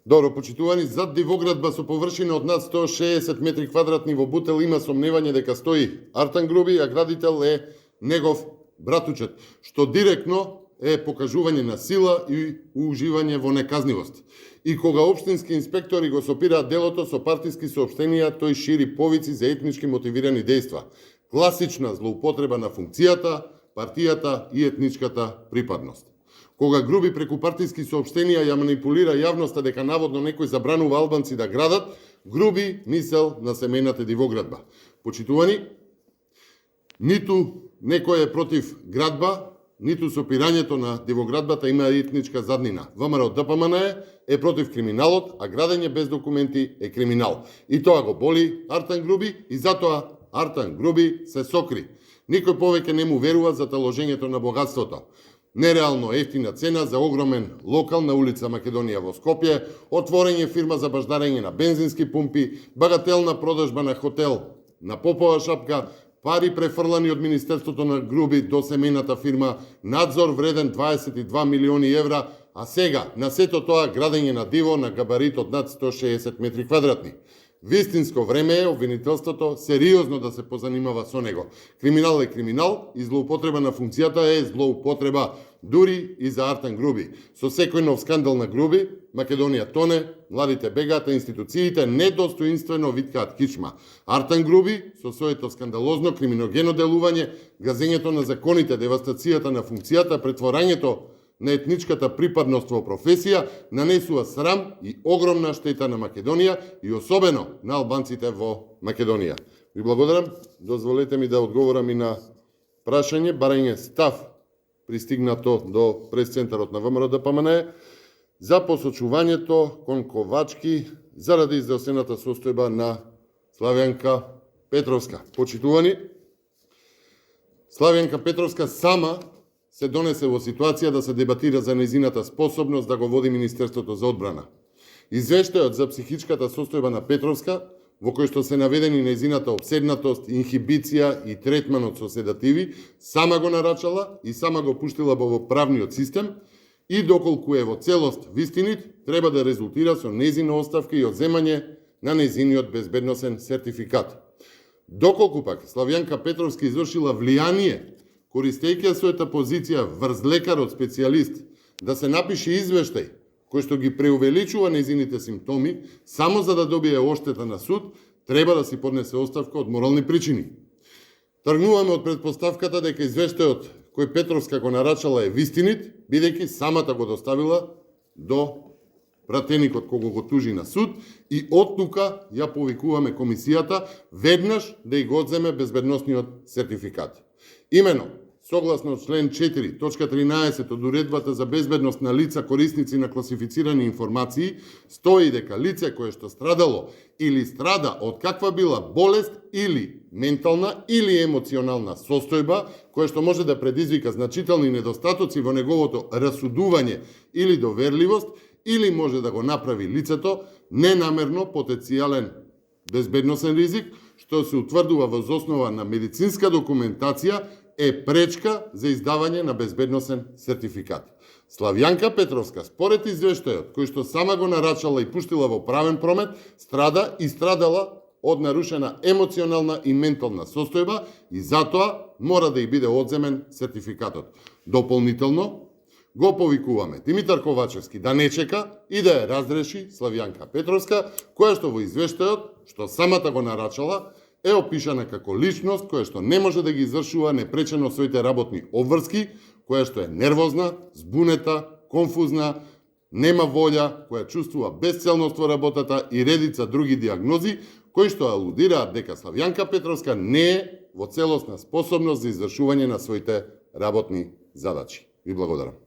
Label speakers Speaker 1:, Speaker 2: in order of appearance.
Speaker 1: Добро, почитувани, зад дивоградба со површина од над 160 метри квадратни во Бутел има сомневање дека стои Артан Груби, а градител е негов братучет, што директно е покажување на сила и уживање во неказнивост. И кога општински инспектори го сопираат делото со партиски соопштенија, тој шири повици за етнички мотивирани дејства. Класична злоупотреба на функцијата, партијата и етничката припадност. Кога Груби преку партиски соопштенија ја манипулира јавноста дека наводно некој забранува албанци да градат, Груби мисел на семејната дивоградба. Почитувани, ниту некој е против градба, ниту сопирањето на дивоградбата има етничка заднина. ВМРО ДПМН е против криминалот, а градење без документи е криминал. И тоа го боли Артан Груби и затоа Артан Груби се сокри. Никој повеќе не му верува за таложењето на богатството. Нереално ефтина цена за огромен локал на улица Македонија во Скопје, отворење фирма за баждарење на бензински пумпи, багателна продажба на хотел на Попова шапка, пари префрлани од Министерството на Груби до семејната фирма, надзор вреден 22 милиони евра, а сега на сето тоа градење на диво на габарит од над 160 метри квадратни. Вистинско време е обвинителството сериозно да се позанимава со него. Криминал е криминал и злоупотреба на функцијата е злоупотреба дури и за Артан Груби. Со секој нов скандал на Груби, Македонија тоне, младите бегаат, институциите недостоинствено виткаат кичма. Артан Груби со своето скандалозно криминогено делување, газењето на законите, девастацијата на функцијата, претворањето на етничката припадност во професија, нанесува срам и огромна штета на Македонија и особено на албанците во Македонија. Ви благодарам. Дозволете ми да одговорам и на прашање, барање став пристигнато до прес-центарот на ВМРО ДПМН за посочувањето кон Ковачки заради издавствената состојба на Славјанка Петровска. Почитувани, Славјанка Петровска сама се донесе во ситуација да се дебатира за нејзината способност да го води Министерството за одбрана. Извештајот за психичката состојба на Петровска, во кој што се наведени нејзината обседнатост, инхибиција и третманот со седативи, сама го нарачала и сама го пуштила во правниот систем и доколку е во целост вистинит, треба да резултира со нејзина оставка и одземање на нејзиниот безбедносен сертификат. Доколку пак Славјанка Петровска извршила влијание користејќи својата позиција врз лекарот специјалист, да се напише извештај кој што ги преувеличува нејзините симптоми, само за да добие оштета на суд, треба да си поднесе оставка од морални причини. Тргнуваме од предпоставката дека извештајот кој Петровска го нарачала е вистинит, бидејќи самата го доставила до пратеникот кога го тужи на суд и оттука ја повикуваме комисијата веднаш да ја го одземе безбедносниот сертификат. Имено, согласно член 4, точка 13 од Уредбата за безбедност на лица корисници на класифицирани информации, стои дека лице кое што страдало или страда од каква била болест или ментална или емоционална состојба, која што може да предизвика значителни недостатоци во неговото расудување или доверливост, или може да го направи лицето ненамерно потенцијален безбедносен ризик, што се утврдува воз основа на медицинска документација, е пречка за издавање на безбедносен сертификат. Славјанка Петровска, според извештајот, кој што сама го нарачала и пуштила во правен промет, страда и страдала од нарушена емоционална и ментална состојба и затоа мора да ја биде одземен сертификатот. Дополнително, го повикуваме Димитар Ковачевски да не чека и да ја разреши Славјанка Петровска, која што во извештајот, што самата го нарачала, е опишана како личност која што не може да ги извршува непречено своите работни обврски, која што е нервозна, збунета, конфузна, нема волја, која чувствува безцелност во работата и редица други диагнози, кои што алудираат дека Славјанка Петровска не е во целосна способност за извршување на своите работни задачи. Ви благодарам.